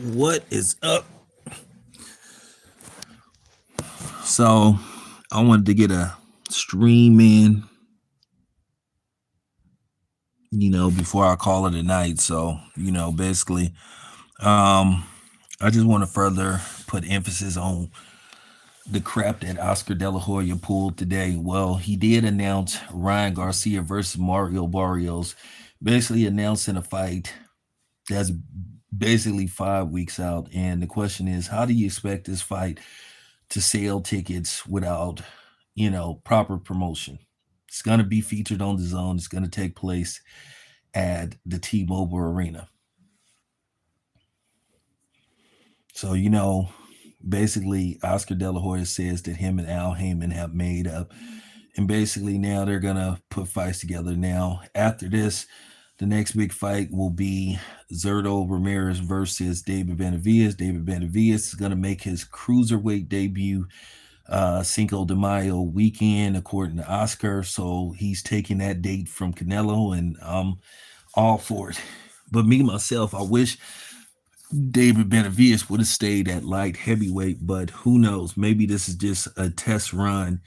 What is up? So, I wanted to get a stream in, before I call it a night. So, basically, um, I just want to further put emphasis on the crap that Oscar De La Hoya pulled today. Well, he did announce Ryan Garcia versus Mario Barrios, basically announcing a fight that's basically 5 weeks out. And the question is, how do you expect this fight to sell tickets without, proper promotion? It's going to be featured on the zone. It's going to take place at the T-Mobile Arena. So, basically Oscar De La Hoya says that him and Al Heyman have made up. And basically now they're going to put fights together. Now, after this, the next big fight will be Zerto Ramirez versus David Benavidez. David Benavidez is going to make his cruiserweight debut Cinco de Mayo weekend, according to Oscar. So he's taking that date from Canelo, and I'm all for it. But me, myself, I wish David Benavidez would have stayed at light heavyweight, but who knows? Maybe this is just a test run.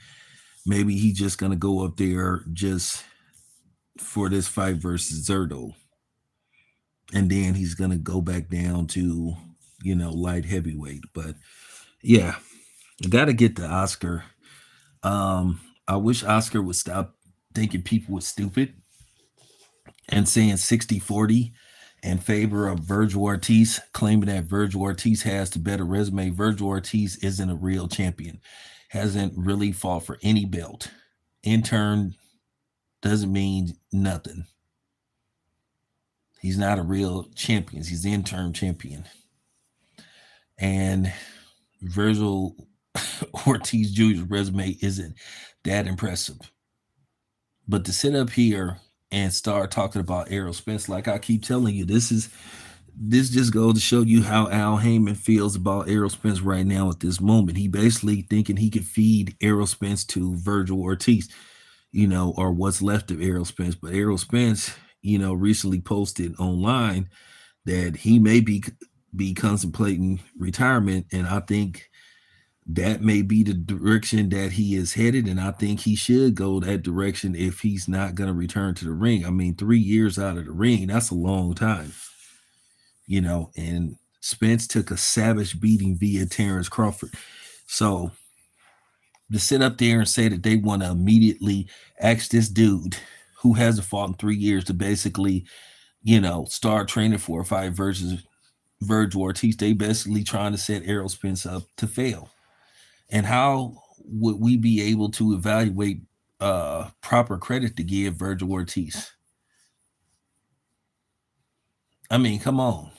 Maybe he's just going to go up there just for this fight versus Zerto. And then he's going to go back down to, light heavyweight. But yeah, I got to get the Oscar. I wish Oscar would stop thinking people were stupid and saying 60-40 in favor of Virgil Ortiz, claiming that Virgil Ortiz has the better resume. Virgil Ortiz isn't a real champion, hasn't really fought for any belt. Intern doesn't mean nothing. He's not a real champion. He's the interim champion. And Virgil Ortiz Jr.'s resume isn't that impressive. But to sit up here and start talking about Errol Spence, like I keep telling you, this just goes to show you how Al Heyman feels about Errol Spence right now at this moment. He basically thinking he could feed Errol Spence to Virgil Ortiz, or what's left of Errol Spence. But Errol Spence, recently posted online that he may be contemplating retirement, and I think that may be the direction that he is headed, and I think he should go that direction if he's not going to return to the ring. I mean, 3 years out of the ring, that's a long time, and Spence took a savage beating via Terrence Crawford. So to sit up there and say that they want to immediately ask this dude who hasn't fought in 3 years to basically, start training for a fight versus Virgil Ortiz, they basically trying to set Errol Spence up to fail. And how would we be able to evaluate proper credit to give Virgil Ortiz? I mean, come on.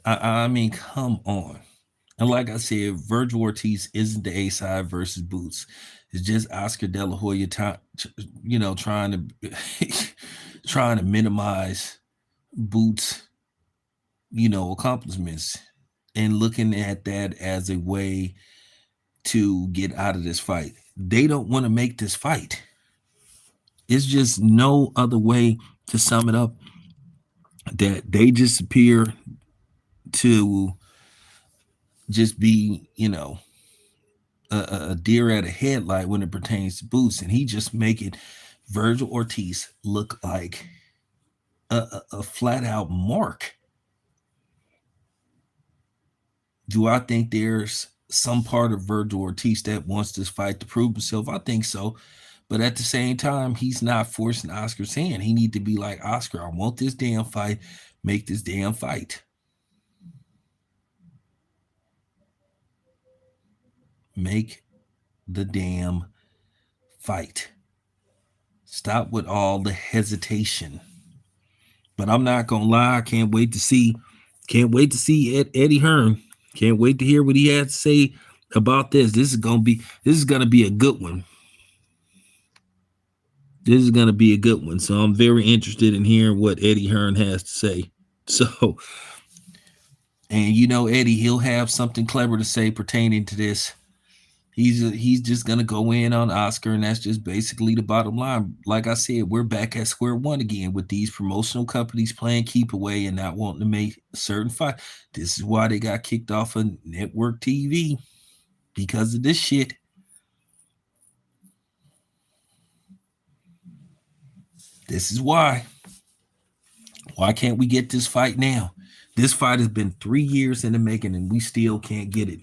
I mean, come on. And like I said, Virgil Ortiz isn't the A side versus Boots. It's just Oscar De La Hoya, trying to trying to minimize Boots, accomplishments, and looking at that as a way to get out of this fight. They don't want to make this fight. It's just no other way to sum it up that they just appear to just be, a deer at a headlight when it pertains to Boots, and he just making Virgil Ortiz look like a flat out mark. Do I think there's some part of Virgil Ortiz that wants this fight to prove himself? I think so. But at the same time, he's not forcing Oscar's hand. He need to be like, Oscar, I want this damn fight. Make this damn fight. Make the damn fight. Stop with all the hesitation. But I'm not gonna lie, I can't wait to see. Can't wait to see Eddie Hearn. Can't wait to hear what he has to say about this. This is gonna be a good one. This is gonna be a good one. So I'm very interested in hearing what Eddie Hearn has to say. So, and Eddie, he'll have something clever to say pertaining to this. He's just gonna go in on Oscar, and that's just basically the bottom line. Like I said, we're back at square one again with these promotional companies playing keep away and not wanting to make a certain fight. This is why they got kicked off of network TV because of this shit. This is why. Why can't we get this fight now? This fight has been 3 years in the making, and we still can't get it.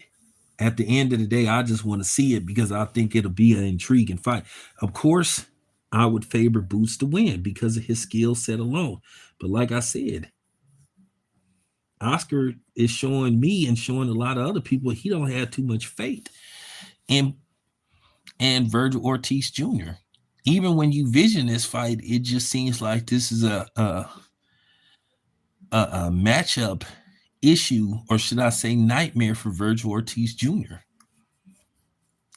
At the end of the day, I just want to see it because I think it'll be an intriguing fight. Of course, I would favor Boots to win because of his skill set alone. But like I said, Oscar is showing me and showing a lot of other people he don't have too much faith in and Virgil Ortiz Jr. Even when you vision this fight, it just seems like this is a matchup issue, or should I say nightmare for Virgil Ortiz Jr.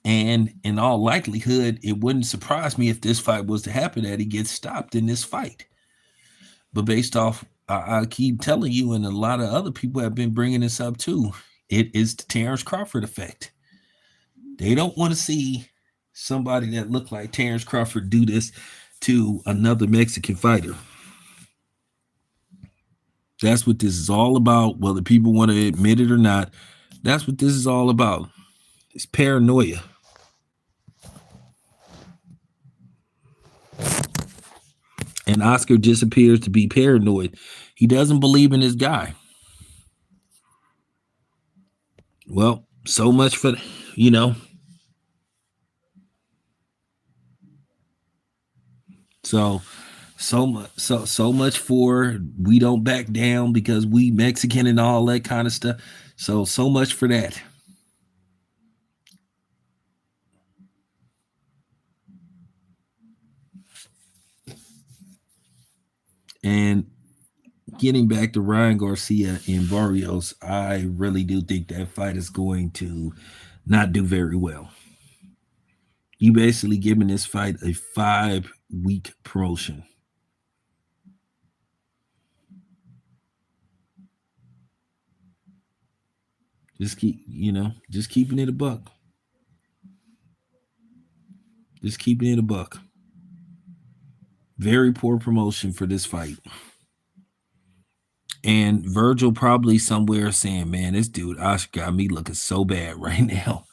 And in all likelihood, it wouldn't surprise me if this fight was to happen that he gets stopped in this fight. But based off, I keep telling you, and a lot of other people have been bringing this up too, it is the Terrence Crawford effect. They don't want to see somebody that looked like Terrence Crawford do this to another Mexican fighter. That's what this is all about, whether people want to admit it or not. That's what this is all about. It's paranoia. And Oscar just appears to be paranoid. He doesn't believe in his guy. Well, so much for, you know. So much for we don't back down because we Mexican and all that kind of stuff. So much for that. And getting back to Ryan Garcia and Barrios, I really do think that fight is going to not do very well. You basically giving this fight a 5-week promotion. Just just keeping it a buck. Just keeping it a buck. Very poor promotion for this fight. And Virgil probably somewhere saying, man, this dude Oscar got me looking so bad right now.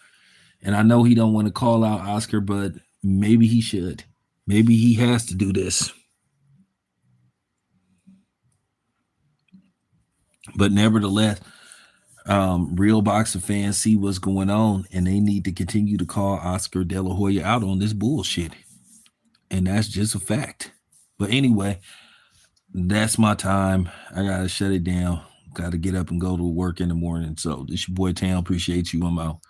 And I know he don't want to call out Oscar, but maybe he should. Maybe he has to do this. But nevertheless, real boxing fans see what's going on, and they need to continue to call Oscar De La Hoya out on this bullshit. And that's just a fact. But anyway, that's my time. I gotta shut it down. Gotta get up and go to work in the morning. So this your boy Tam. Appreciate you. I'm out.